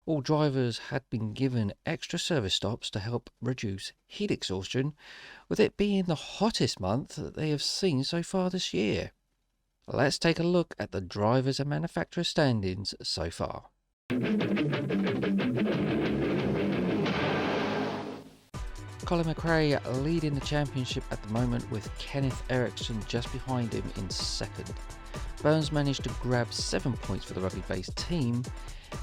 All drivers had been given extra service stops to help reduce heat exhaustion, with it being the hottest month that they have seen so far this year. Let's take a look at the drivers and manufacturer standings so far. Colin McRae leading the championship at the moment, with Kenneth Eriksson just behind him in second. Burns managed to grab 7 points for the rugby-based team,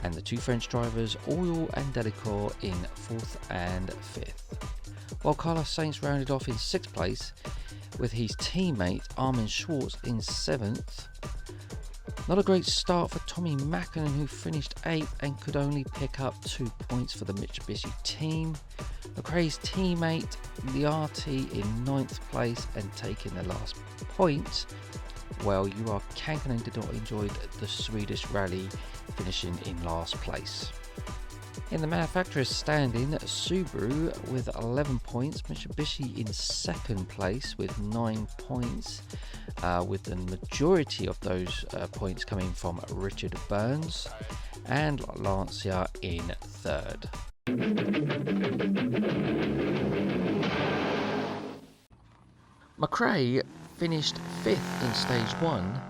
and the two French drivers, Oriol and Delacour, in 4th and 5th. While Carlos Sainz rounded off in 6th place, with his teammate Armin Schwartz in 7th. Not a great start for Tommi Makinen, who finished 8th and could only pick up 2 points for the Mitsubishi team. McRae's teammate Liati in 9th place and taking the last point, while Kankkunen did not enjoy the Swedish rally, finishing in last place. In the manufacturer's standing, Subaru with 11 points, Mitsubishi in 2nd place with 9 points, with the majority of those points coming from Richard Burns, and Lancia in 3rd. McRae finished 5th in stage 1,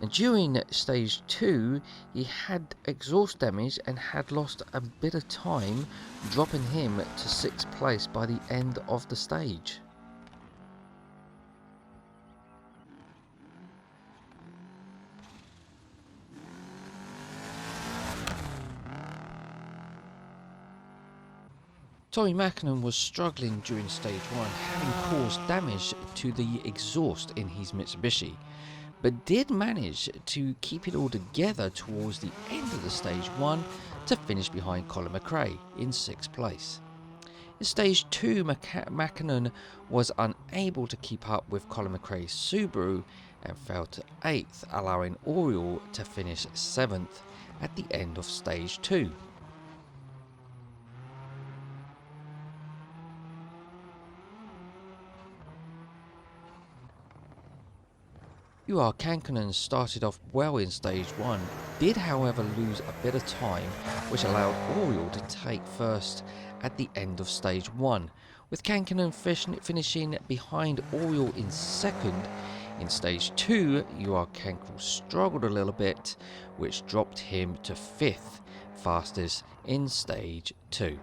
and during stage 2 he had exhaust damage and had lost a bit of time, dropping him to 6th place by the end of the stage. Tommi Makinen was struggling during stage 1, having caused damage to the exhaust in his Mitsubishi, but did manage to keep it all together towards the end of the stage 1 to finish behind Colin McRae in 6th place. In stage 2, Makinen was unable to keep up with Colin McRae's Subaru and fell to 8th, allowing Oriol to finish 7th at the end of stage 2. Kankkunen started off well in stage 1, did however lose a bit of time, which allowed Oriol to take first at the end of stage 1, with Kankkunen finishing behind Oriol in 2nd. In stage 2, Kankkunen struggled a little bit, which dropped him to 5th, fastest in stage 2.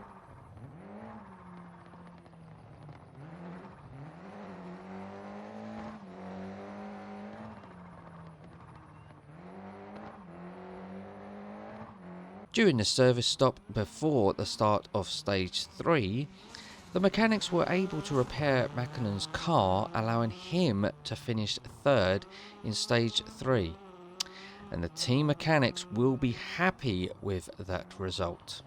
During the service stop before the start of stage 3, the mechanics were able to repair Makinen's car, allowing him to finish 3rd in stage 3. And the team mechanics will be happy with that result.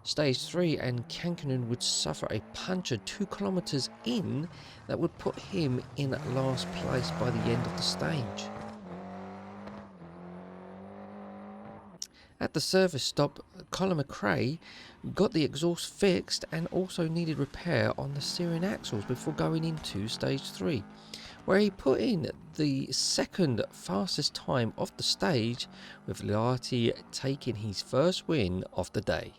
Stage 3, and Kankkunen would suffer a puncture 2 kilometers in that would put him in last place by the end of the stage. At the service stop, Colin McRae got the exhaust fixed and also needed repair on the steering axles before going into stage 3, where he put in the 2nd fastest time of the stage, with Liati taking his first win of the day.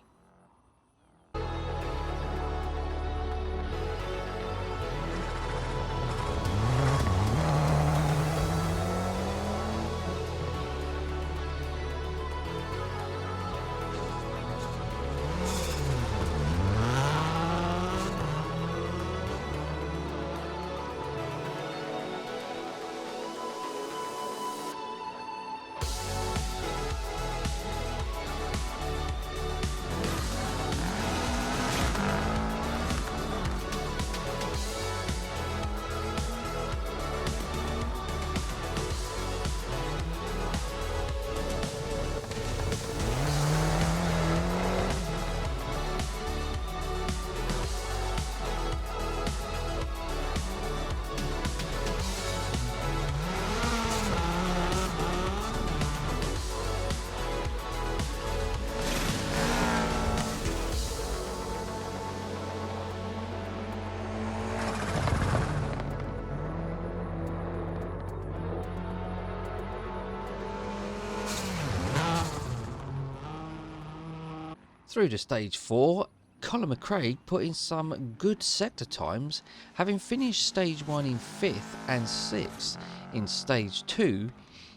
Through to stage 4, Colin McRae put in some good sector times, having finished stage 1 in 5th and 6th. In stage 2,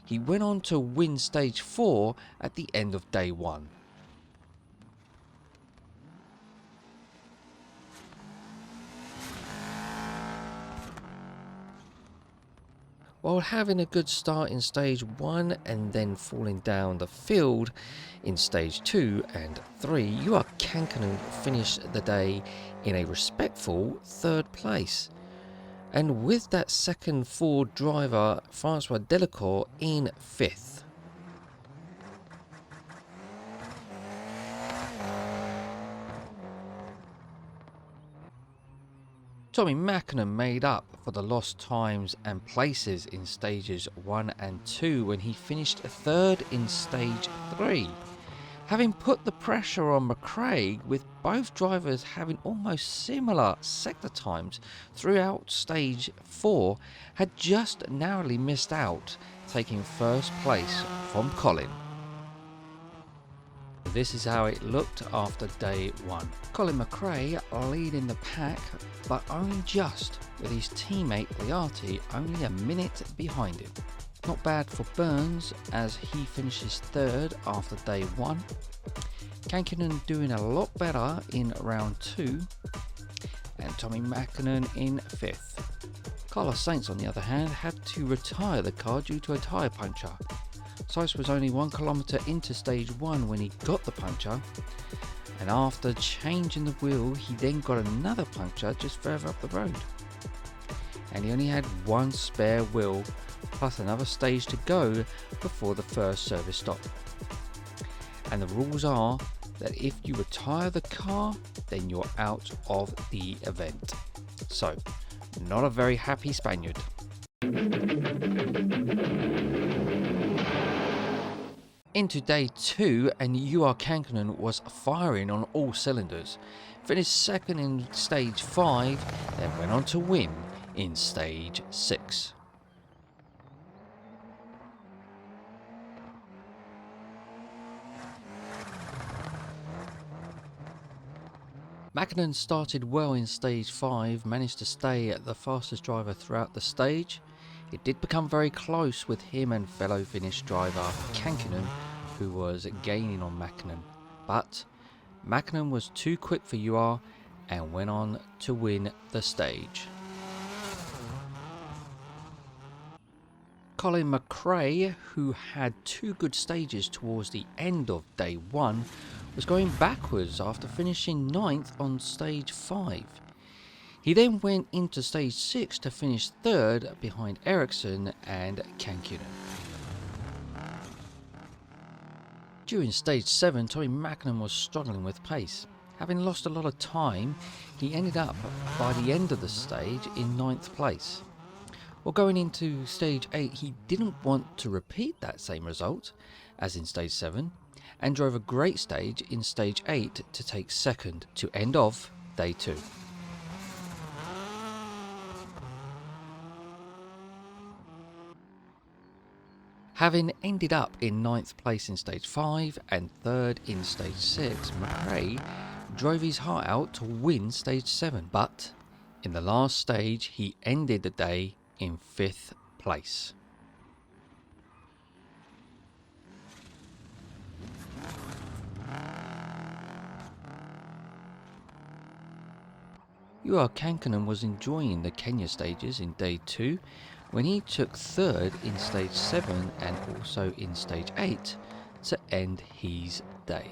he went on to win stage 4 at the end of day 1. While having a good start in stage 1 and then falling down the field in stage 2 and 3, Kankkunen finished the day in a respectful 3rd place. And with that second Ford driver, Francois Delacour, in 5th. Tommi Makinen made up for the lost times and places in stages 1 and 2 when he finished 3rd in stage 3. Having put the pressure on McRae, with both drivers having almost similar sector times throughout stage 4, had just narrowly missed out, taking 1st place from Colin. This is how it looked after day 1. Colin McRae leading the pack, but only just, with his teammate Liati only a minute behind him. Not bad for Burns, as he finishes 3rd after day 1. Kankkunen doing a lot better in round 2, and Tommi Makinen in 5th. Carlos Sainz, on the other hand, had to retire the car due to a tyre puncture. Sainz was only 1 kilometre into stage 1 when he got the puncture, and after changing the wheel he then got another puncture just further up the road. And he only had 1 spare wheel plus another stage to go before the first service stop. And the rules are that if you retire the car, then you're out of the event. So, not a very happy Spaniard. Into day 2, and Kankkunen was firing on all cylinders. Finished 2nd in stage 5, then went on to win in stage 6. Makinen started well in stage 5, managed to stay the fastest driver throughout the stage. It did become very close with him and fellow Finnish driver Kankkunen, who was gaining on Makinen. But Makinen was too quick for UR and went on to win the stage. Colin McRae, who had 2 good stages towards the end of day 1, was going backwards after finishing 9th on stage 5. He then went into stage 6 to finish 3rd behind Ericsson and Kankkunen. During stage 7, Tommi Makinen was struggling with pace. Having lost a lot of time, he ended up by the end of the stage in 9th place. Well, going into stage 8, he didn't want to repeat that same result as in stage 7, and drove a great stage in stage 8 to take 2nd to end off day 2. Having ended up in 9th place in stage 5 and 3rd in stage 6, McRae drove his heart out to win stage 7, but in the last stage he ended the day in 5th place. Kankkunen was enjoying the Kenya stages in day 2 when he took 3rd in stage 7 and also in stage 8 to end his day.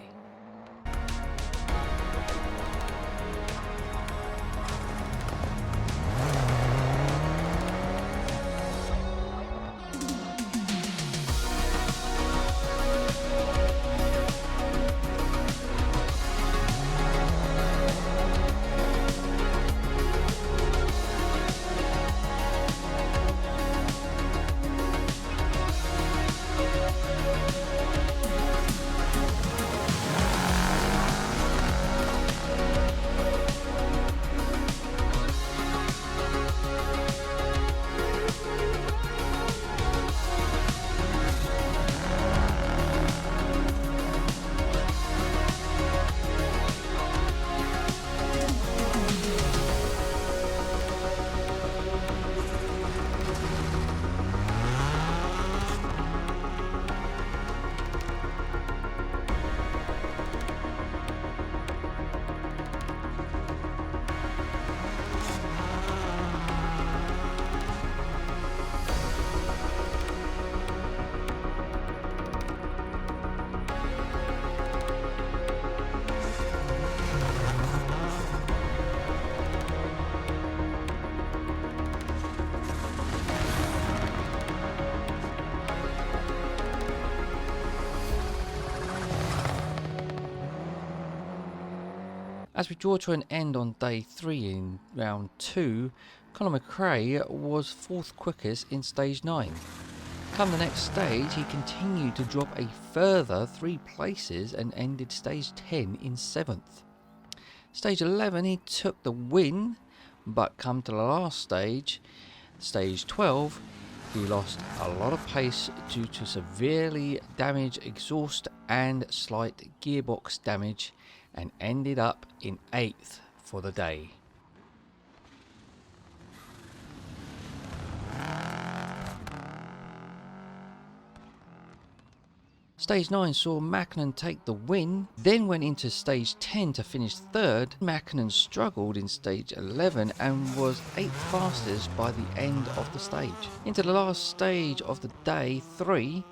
As we draw to an end on day 3 in round 2, Colin McRae was 4th quickest in stage 9. Come the next stage, he continued to drop a further 3 places and ended stage 10 in 7th. Stage 11 he took the win, but come to the last stage, stage 12, he lost a lot of pace due to severely damaged exhaust and slight gearbox damage, and ended up in 8th for the day. Stage 9 saw Makinen take the win, then went into stage 10 to finish 3rd. Makinen struggled in stage 11 and was 8th fastest by the end of the stage. Into the last stage of the day 3,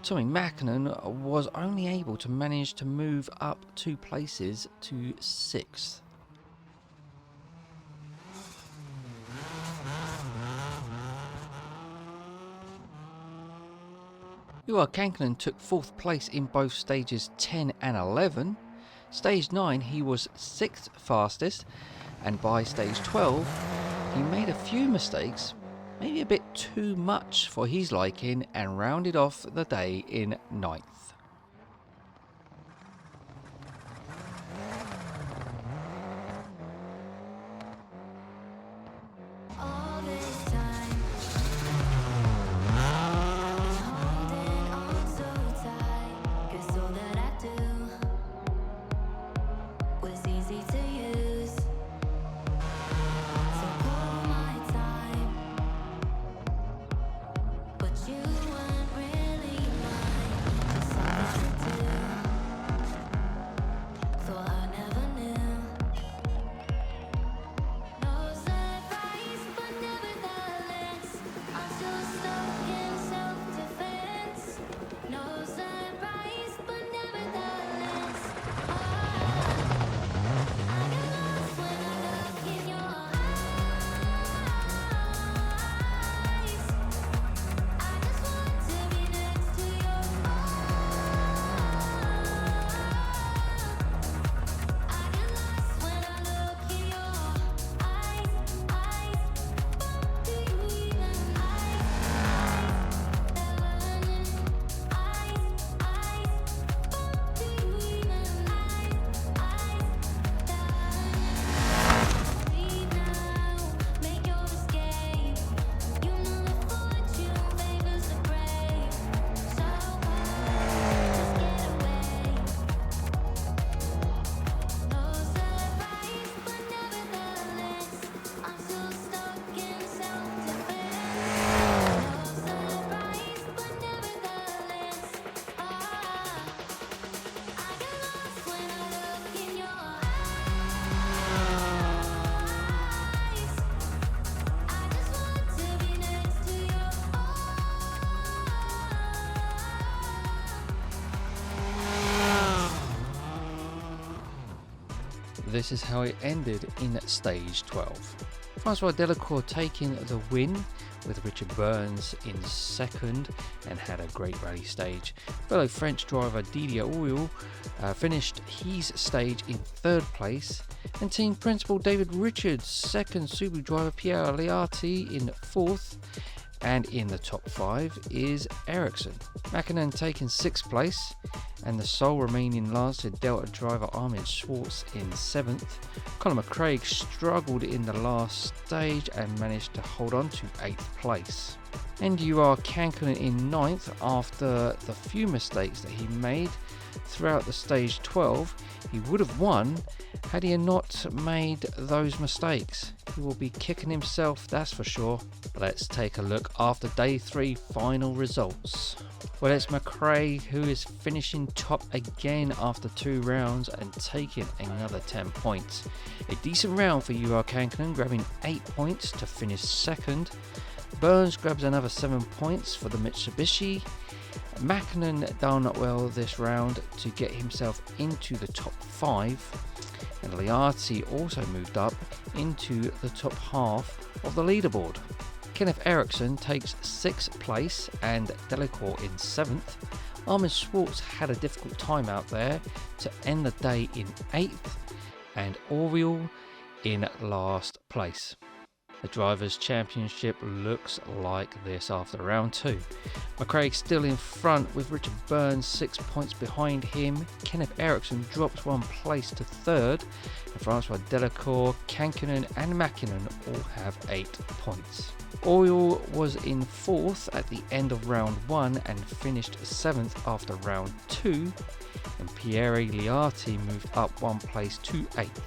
Tommi Makinen was only able to manage to move up 2 places to 6th. Kankkunen took 4th place in both stages 10 and 11. Stage 9 he was 6th fastest, and by stage 12 he made a few mistakes, maybe a bit too much for his liking, and rounded off the day in 9th. This is how it ended in stage 12. Francois Delacour taking the win, with Richard Burns in 2nd and had a great rally stage. Fellow French driver Didier Oil finished his stage in 3rd place, and team principal David Richards, 2nd Subaru driver Pierre Liati in 4th, and in the top 5 is Ericsson. Makinen taking 6th place, and the sole remaining Lancer Delta driver Armin Schwartz in 7th. Colin McRae struggled in the last stage and managed to hold on to 8th place. And Kankkunen in 9th after the few mistakes that he made throughout the stage 12. He would have won had he not made those mistakes. He will be kicking himself, that's for sure. Let's take a look after day 3 final results. Well, it's McRae who is finishing top again after 2 rounds and taking another 10 points. A decent round for Kankkunen, grabbing 8 points to finish 2nd. Burns grabs another 7 points for the Mitsubishi. Makinen done well this round to get himself into the top 5, and Liati also moved up into the top half of the leaderboard. Kenneth Eriksson takes 6th place and Delacour in 7th. Armin Schwartz had a difficult time out there to end the day in 8th, and Oriol in last place. The Drivers' Championship looks like this after round 2. McRae still in front with Richard Burns 6 points behind him. Kenneth Eriksson drops 1 place to 3rd. And Francois Delacour, Kankkunen and Makinen all have 8 points. Oriol was in 4th at the end of round 1 and finished 7th after round 2. And Pierre Liati moved up 1 place to 8th.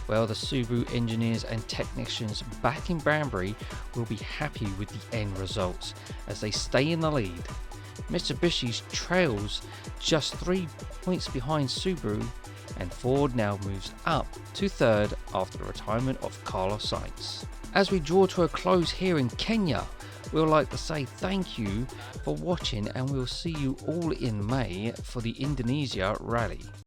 Well, the Subaru engineers and technicians back in Banbury will be happy with the end results as they stay in the lead. Mitsubishi trails just 3 points behind Subaru, and Ford now moves up to 3rd after the retirement of Carlos Sainz. As we draw to a close here in Kenya, we'd like to say thank you for watching, and we'll see you all in May for the Indonesia Rally.